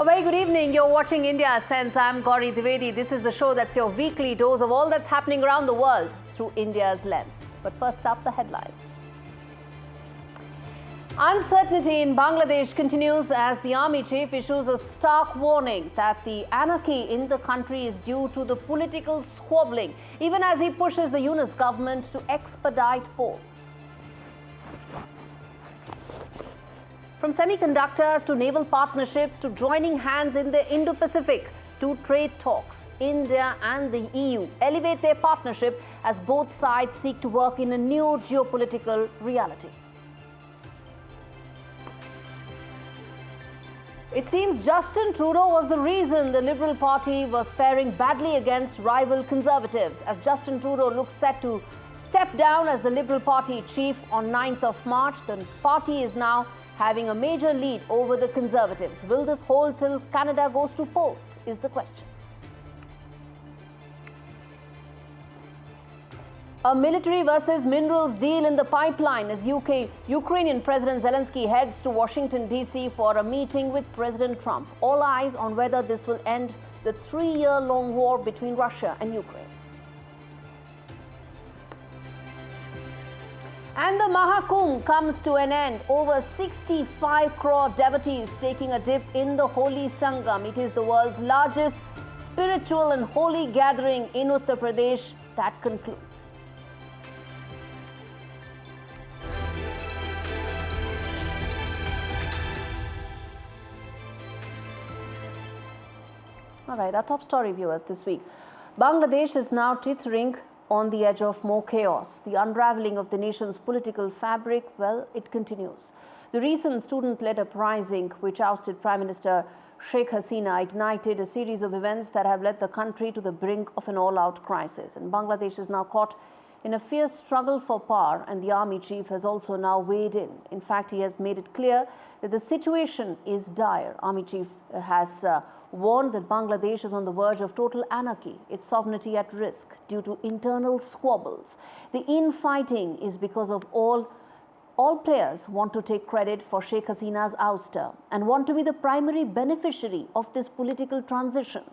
A very good evening. You're watching India Sense. I'm Gaurie Dwivedi. This is the show that's your weekly dose of all that's happening around the world through India's lens. But first up, the headlines. Uncertainty in Bangladesh continues as the army chief issues a stark warning that the anarchy in the country is due to the political squabbling, even as he pushes the Yunus government to expedite ports. From semiconductors to naval partnerships to joining hands in the Indo-Pacific to trade talks, India and the EU elevate their partnership as both sides seek to work in a new geopolitical reality. It seems Justin Trudeau was the reason the Liberal Party was faring badly against rival Conservatives, as Justin Trudeau looks set to step down as the Liberal Party chief on 9th of March. The party is now having a major lead over the Conservatives. Will this hold till Canada goes to polls, is the question. A military versus minerals deal in the pipeline as Ukrainian President Zelensky heads to Washington, D.C. for a meeting with President Trump. All eyes on whether this will end the 3-year-long war between Russia and Ukraine. And the Mahakumbh comes to an end. Over 65 crore devotees taking a dip in the holy Sangam. It is the world's largest spiritual and holy gathering in Uttar Pradesh that concludes. All right, our top story, viewers, this week. Bangladesh is now teetering on the edge of more chaos. The unravelling of the nation's political fabric, well, it continues. The recent student-led uprising, which ousted Prime Minister Sheikh Hasina, ignited a series of events that have led the country to the brink of an all-out crisis. And Bangladesh is now caught in a fierce struggle for power, and the army chief has also now weighed in. In fact, he has made it clear that the situation is dire. Army chief has warned that Bangladesh is on the verge of total anarchy, its sovereignty at risk due to internal squabbles. The infighting is because of all players want to take credit for Sheikh Hasina's ouster and want to be the primary beneficiary of this political transition.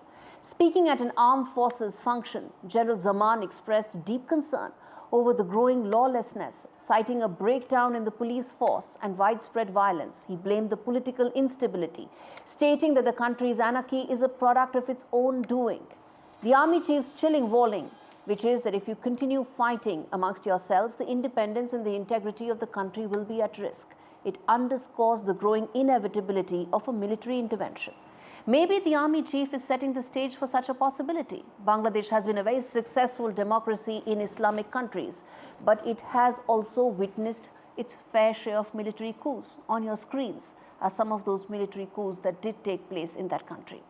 Speaking at an armed forces function, General Zaman expressed deep concern over the growing lawlessness, citing a breakdown in the police force and widespread violence. He blamed the political instability, stating that the country's anarchy is a product of its own doing. The army chief's chilling warning, which is that if you continue fighting amongst yourselves, the independence and the integrity of the country will be at risk. It underscores the growing inevitability of a military intervention. Maybe the army chief is setting the stage for such a possibility. Bangladesh has been a very successful democracy in Islamic countries, but it has also witnessed its fair share of military coups. On your screens are some of those military coups that did take place in that country.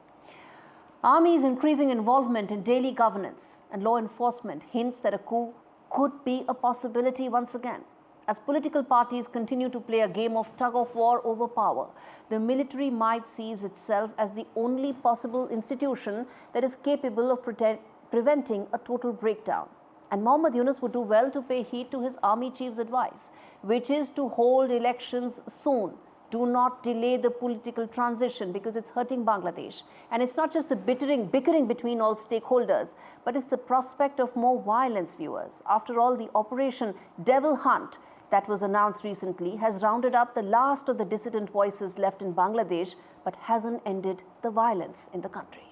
Army's increasing involvement in daily governance and law enforcement hints that a coup could be a possibility once again. As political parties continue to play a game of tug-of-war over power, the military might sees itself as the only possible institution that is capable of preventing a total breakdown. And Mohammad Yunus would do well to pay heed to his army chief's advice, which is to hold elections soon. Do not delay the political transition because it's hurting Bangladesh. And it's not just the bickering between all stakeholders, but it's the prospect of more violence, viewers. After all, the Operation Devil Hunt that was announced recently has rounded up the last of the dissident voices left in Bangladesh, but hasn't ended the violence in the country.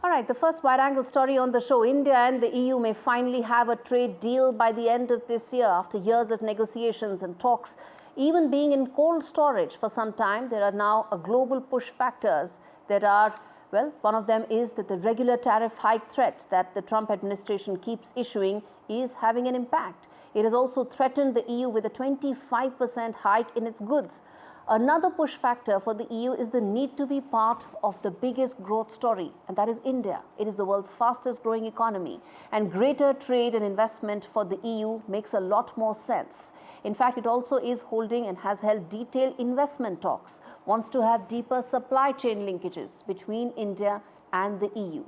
All right, the first wide-angle story on the show. India and the EU may finally have a trade deal by the end of this year after years of negotiations and talks, even being in cold storage for some time. There are now global push factors that are, well, one of them is that the regular tariff hike threats that the Trump administration keeps issuing is having an impact. It has also threatened the EU with a 25% hike in its goods. Another push factor for the EU is the need to be part of the biggest growth story, and that is India. It is the world's fastest growing economy, and greater trade and investment for the EU makes a lot more sense. In fact, it also is holding and has held detailed investment talks, wants to have deeper supply chain linkages between India and the EU.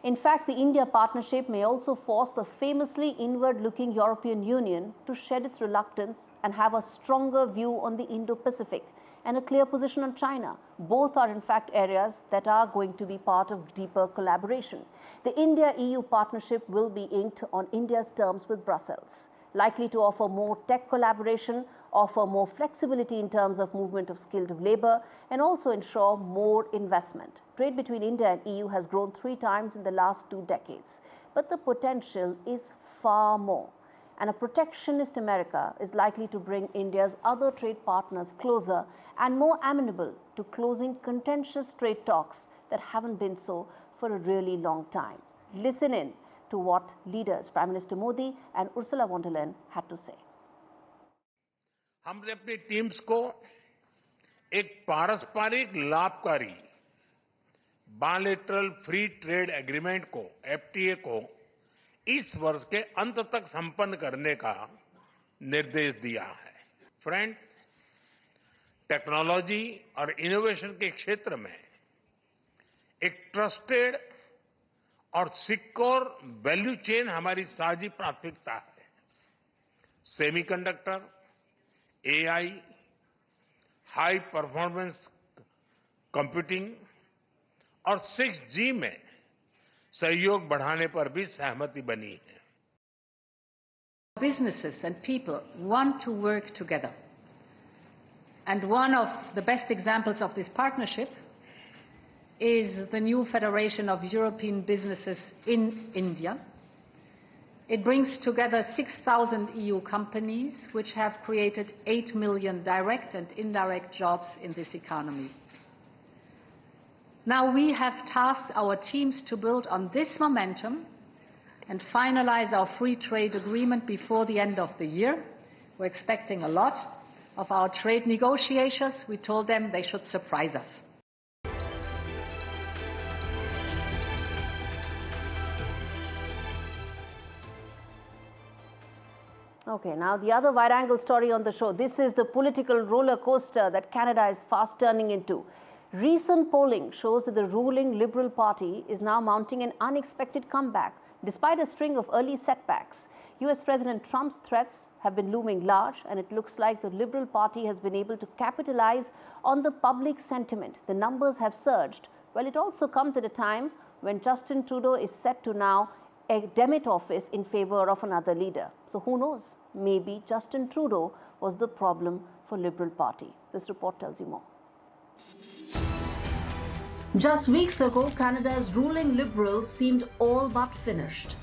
In fact, the India partnership may also force the famously inward-looking European Union to shed its reluctance and have a stronger view on the Indo-Pacific and a clear position on China. Both are in fact areas that are going to be part of deeper collaboration. The India-EU partnership will be inked on India's terms with Brussels, likely to offer more tech collaboration, offer more flexibility in terms of movement of skilled labor, and also ensure more investment. Trade between India and EU has grown 3 times in the last 2 decades, but the potential is far more. And a protectionist America is likely to bring India's other trade partners closer and more amenable to closing contentious trade talks that haven't been so for a really long time. Listen in to what leaders Prime Minister Modi and Ursula von der Leyen had to say. हमने अपनी teams को एक पारस्परिक लाभकारी bilateral free trade agreement को FTA को इस वर्ष के अंत तक संपन्न करने का निर्देश दिया है। फ्रेंड्स, टेक्नोलॉजी और इनोवेशन के क्षेत्र में एक ट्रस्टेड और सिक्योर वैल्यू चेन हमारी साझी प्राथमिकता है। Semiconductor, AI, high performance computing और 6G में सहयोग बढ़ाने पर भी सहमति बनी है। Businesses and people want to work together. And one of the best examples of this partnership is the new Federation of European Businesses in India. It brings together 6,000 EU companies, which have created 8 million direct and indirect jobs in this economy. Now we have tasked our teams to build on this momentum and finalize our free trade agreement before the end of the year. We're expecting a lot of our trade negotiators. We told them they should surprise us. Okay, now the other wide-angle story on the show. This is the political roller coaster that Canada is fast turning into. Recent polling shows that the ruling Liberal Party is now mounting an unexpected comeback, despite a string of early setbacks. US President Trump's threats have been looming large, and it looks like the Liberal Party has been able to capitalize on the public sentiment. The numbers have surged. Well, it also comes at a time when Justin Trudeau is set to now demit office in favor of another leader. So who knows? Maybe Justin Trudeau was the problem for Liberal Party. This report tells you more. Just weeks ago, Canada's ruling Liberals seemed all but finished.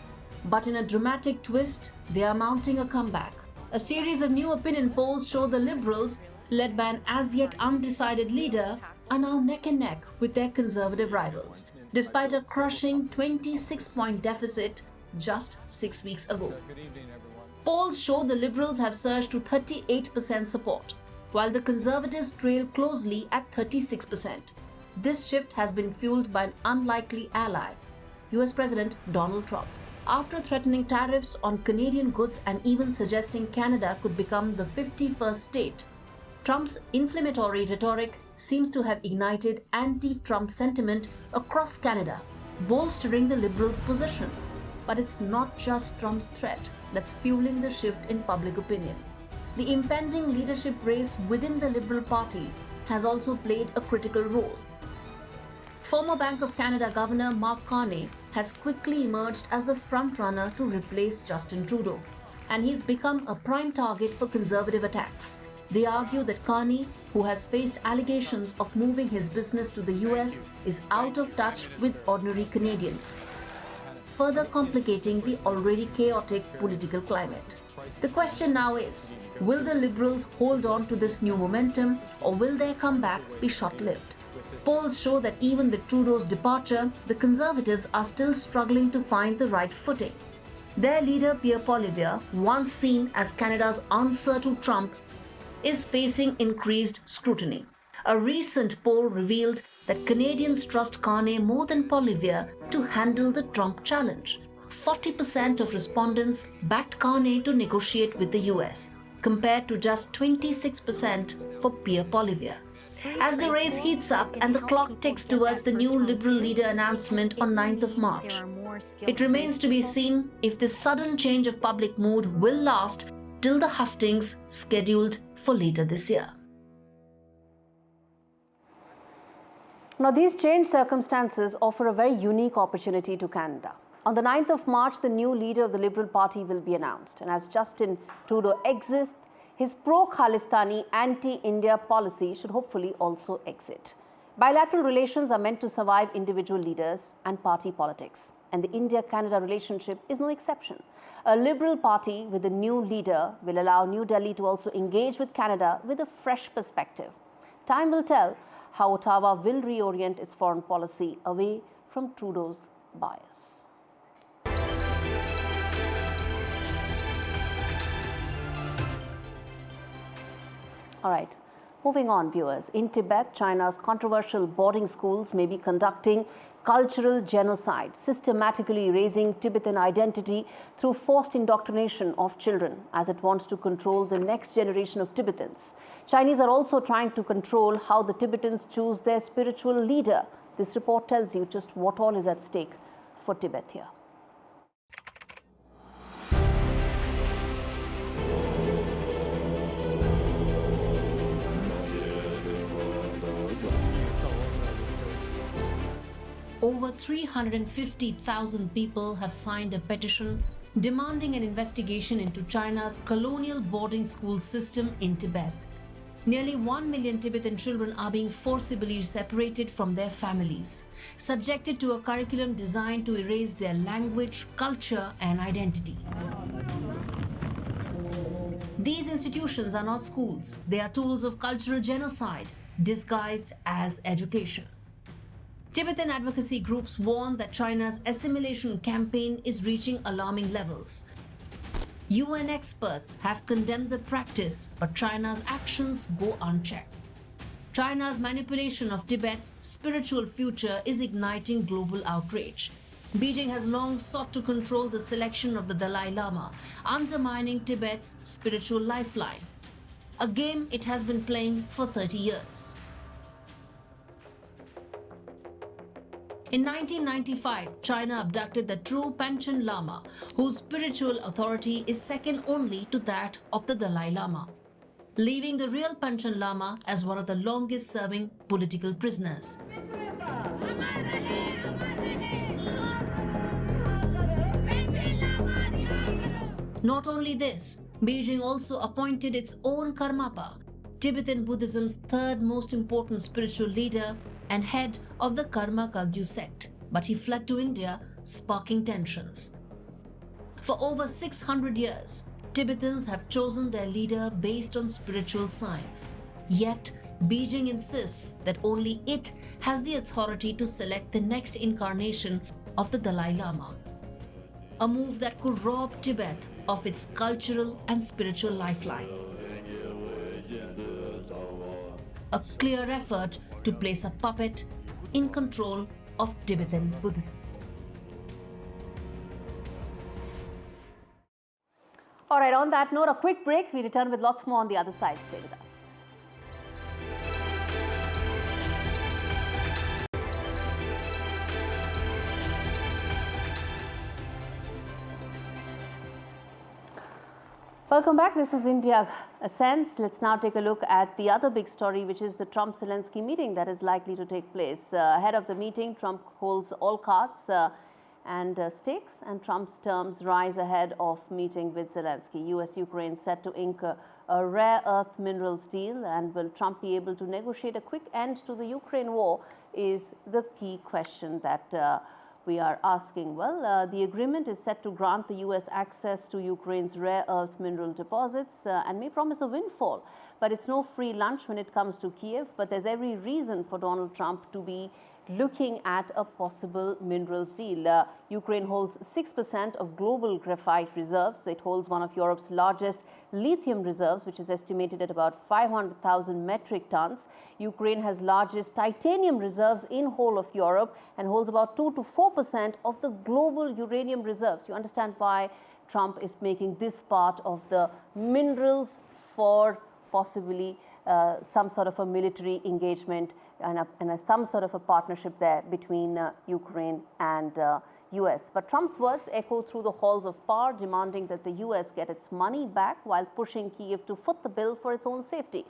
But in a dramatic twist, they are mounting a comeback. A series of new opinion polls show the Liberals, led by an as-yet-undecided leader, are now neck and neck with their Conservative rivals, despite a crushing 26-point deficit just 6 weeks ago. Polls show the Liberals have surged to 38% support, while the Conservatives trail closely at 36%. This shift has been fueled by an unlikely ally, US President Donald Trump. After threatening tariffs on Canadian goods and even suggesting Canada could become the 51st state, Trump's inflammatory rhetoric seems to have ignited anti-Trump sentiment across Canada, bolstering the Liberals' position. But it's not just Trump's threat that's fueling the shift in public opinion. The impending leadership race within the Liberal Party has also played a critical role. Former Bank of Canada Governor Mark Carney has quickly emerged as the frontrunner to replace Justin Trudeau, and he's become a prime target for Conservative attacks. They argue that Carney, who has faced allegations of moving his business to the US, is out of touch with ordinary Canadians, further complicating the already chaotic political climate. The question now is, will the Liberals hold on to this new momentum, or will their comeback be short-lived? Polls show that even with Trudeau's departure, the Conservatives are still struggling to find the right footing. Their leader, Pierre Poilievre, once seen as Canada's answer to Trump, is facing increased scrutiny. A recent poll revealed that Canadians trust Carney more than Poilievre to handle the Trump challenge. 40% of respondents backed Carney to negotiate with the US, compared to just 26% for Pierre Poilievre. As the race heats up and the clock ticks towards the new Liberal leader announcement on 9th of March, it remains to be seen if this sudden change of public mood will last till the hustings scheduled for later this year. Now, these changed circumstances offer a very unique opportunity to Canada. On the 9th of March, the new leader of the Liberal Party will be announced. And as Justin Trudeau exits, his pro-Khalistani, anti-India policy should hopefully also exit. Bilateral relations are meant to survive individual leaders and party politics. And the India-Canada relationship is no exception. A Liberal Party with a new leader will allow New Delhi to also engage with Canada with a fresh perspective. Time will tell how Ottawa will reorient its foreign policy away from Trudeau's bias. All right, moving on, viewers. In Tibet, China's controversial boarding schools may be conducting cultural genocide, systematically erasing Tibetan identity through forced indoctrination of children as it wants to control the next generation of Tibetans. Chinese are also trying to control how the Tibetans choose their spiritual leader. This report tells you just what all is at stake for Tibet here. Over 350,000 people have signed a petition demanding an investigation into China's colonial boarding school system in Tibet. Nearly 1 million Tibetan children are being forcibly separated from their families, subjected to a curriculum designed to erase their language, culture, and identity. These institutions are not schools. They are tools of cultural genocide disguised as education. Tibetan advocacy groups warn that China's assimilation campaign is reaching alarming levels. UN experts have condemned the practice, but China's actions go unchecked. China's manipulation of Tibet's spiritual future is igniting global outrage. Beijing has long sought to control the selection of the Dalai Lama, undermining Tibet's spiritual lifeline, a game it has been playing for 30 years. In 1995, China abducted the true Panchen Lama, whose spiritual authority is second only to that of the Dalai Lama, leaving the real Panchen Lama as one of the longest-serving political prisoners. Not only this, Beijing also appointed its own Karmapa, Tibetan Buddhism's third most important spiritual leader and head of the Karma Kagyu sect, but he fled to India, sparking tensions. For over 600 years, Tibetans have chosen their leader based on spiritual science. Yet, Beijing insists that only it has the authority to select the next incarnation of the Dalai Lama. A move that could rob Tibet of its cultural and spiritual lifeline. A clear effort to place a puppet in control of Tibetan Buddhism. All right, on that note, a quick break. We return with lots more on the other side. Stay with us. Welcome back. This is India Ascends. Let's now take a look at the other big story, which is the Trump-Zelensky meeting that is likely to take place. Ahead of the meeting, Trump holds all cards and stakes, and Trump's terms rise ahead of meeting with Zelensky. US-Ukraine set to ink a rare earth minerals deal, and will Trump be able to negotiate a quick end to the Ukraine war is the key question that we are asking. Well, the agreement is set to grant the US access to Ukraine's rare earth mineral deposits and may promise a windfall. But it's no free lunch when it comes to Kiev. But there's every reason for Donald Trump to be looking at a possible minerals deal. Ukraine holds 6% of global graphite reserves. It holds one of Europe's largest lithium reserves, which is estimated at about 500,000 metric tons. Ukraine has largest titanium reserves in whole of Europe and holds about 2 to 4% of the global uranium reserves. You understand why Trump is making this part of the minerals for possibly some sort of a military engagement and some sort of a partnership there between Ukraine and US. But Trump's words echo through the halls of power, demanding that the US get its money back while pushing Kyiv to foot the bill for its own safety.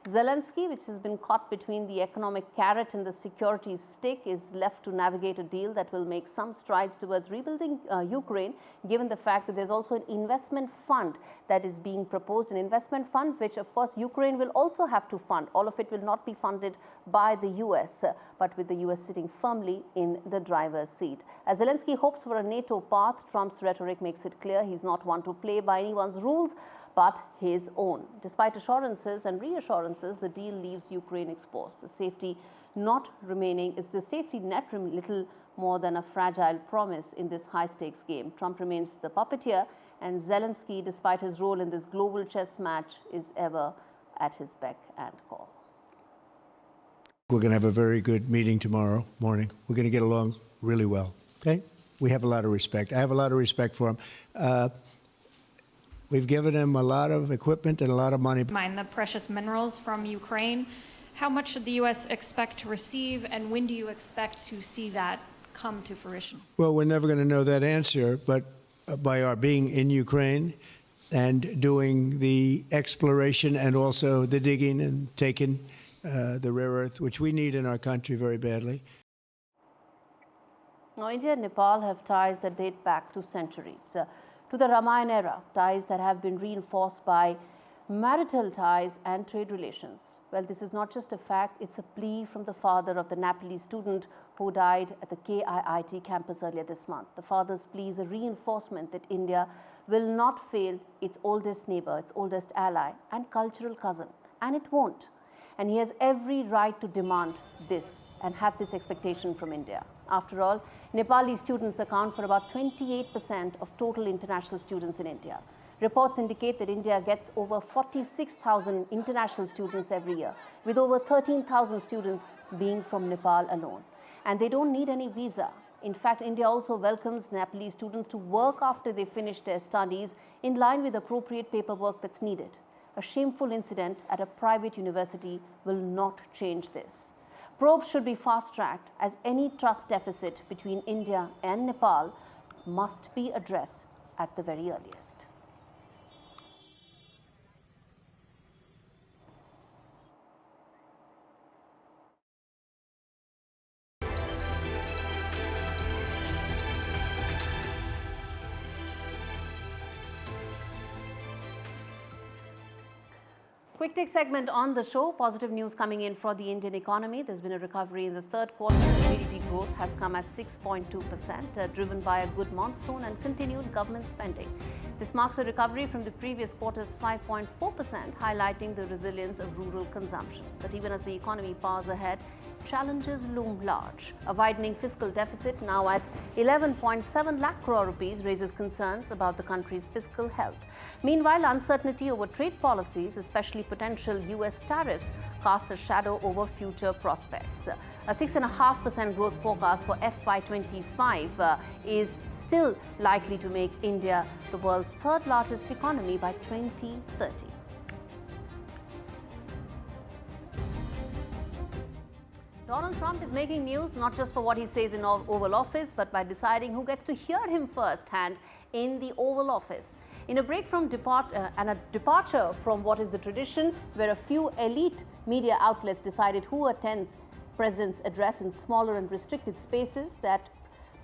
Zelensky, which has been caught between the economic carrot and the security stick, is left to navigate a deal that will make some strides towards rebuilding Ukraine, given the fact that there's also an investment fund that is being proposed, an investment fund which, of course, Ukraine will also have to fund. All of it will not be funded by the US, but with the US sitting firmly in the driver's seat. As Zelensky hopes for a NATO path, Trump's rhetoric makes it clear he's not one to play by anyone's rules, but his own. Despite assurances and reassurances, the deal leaves Ukraine exposed. The safety net remaining little more than a fragile promise in this high-stakes game. Trump remains the puppeteer, and Zelensky, despite his role in this global chess match, is ever at his beck and call. We're going to have a very good meeting tomorrow morning. We're going to get along really well, okay? We have a lot of respect. I have a lot of respect for him. We've given him a lot of equipment and a lot of money. Mine the precious minerals from Ukraine. How much should the U.S. expect to receive, and when do you expect to see that come to fruition? Well, we're never going to know that answer, but by our being in Ukraine and doing the exploration and also the digging and taking the rare earth, which we need in our country very badly. Now, India and Nepal have ties that date back to centuries. To the Ramayana era, ties that have been reinforced by marital ties and trade relations. Well, this is not just a fact, it's a plea from the father of the Nepalese student who died at the KIIT campus earlier this month. The father's plea is a reinforcement that India will not fail its oldest neighbor, its oldest ally and cultural cousin, and it won't. And he has every right to demand this and have this expectation from India. After all, Nepali students account for about 28% of total international students in India. Reports indicate that India gets over 46,000 international students every year, with over 13,000 students being from Nepal alone. And they don't need any visa. In fact, India also welcomes Nepalese students to work after they finish their studies in line with appropriate paperwork that's needed. A shameful incident at a private university will not change this. Probes should be fast-tracked, as any trust deficit between India and Nepal must be addressed at the very earliest. Quick take segment on the show. Positive news coming in for the Indian economy. There's been a recovery in the third quarter. GDP growth has come at 6.2%, driven by a good monsoon and continued government spending. This marks a recovery from the previous quarter's 5.4%, highlighting the resilience of rural consumption. But even as the economy powers ahead, challenges loom large. A widening fiscal deficit, now at 11.7 lakh crore rupees, raises concerns about the country's fiscal health. Meanwhile, uncertainty over trade policies, especially potential US tariffs, cast a shadow over future prospects. A 6.5% growth forecast for FY25 is still likely to make India the world's third largest economy by 2030. Donald Trump is making news not just for what he says in Oval Office, but by deciding who gets to hear him firsthand in the Oval Office. In a break from a departure from what is the tradition, where a few elite media outlets decided who attends President's address in smaller and restricted spaces, that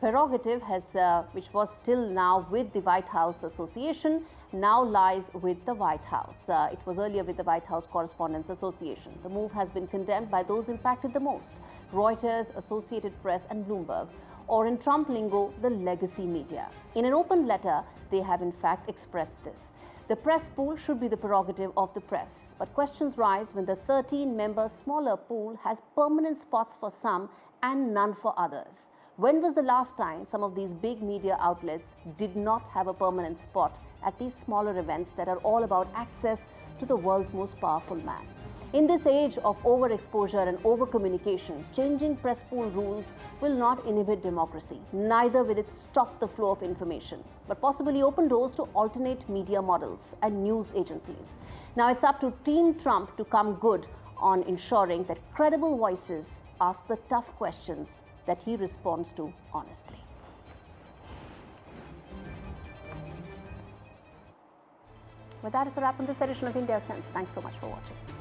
prerogative has, which was till now with the White House Association, now lies with the White House. It was earlier with the White House Correspondents Association. The move has been condemned by those impacted the most: Reuters, Associated Press and Bloomberg, or in Trump lingo, the legacy media. In an open letter, they have in fact expressed this. The press pool should be the prerogative of the press, but questions rise when the 13-member smaller pool has permanent spots for some and none for others. When was the last time some of these big media outlets did not have a permanent spot at these smaller events that are all about access to the world's most powerful man? In this age of overexposure and overcommunication, changing press pool rules will not inhibit democracy. Neither will it stop the flow of information, but possibly open doors to alternate media models and news agencies. Now it's up to Team Trump to come good on ensuring that credible voices ask the tough questions that he responds to honestly. With that, it's a wrap on this edition of India Sense. Thanks so much for watching.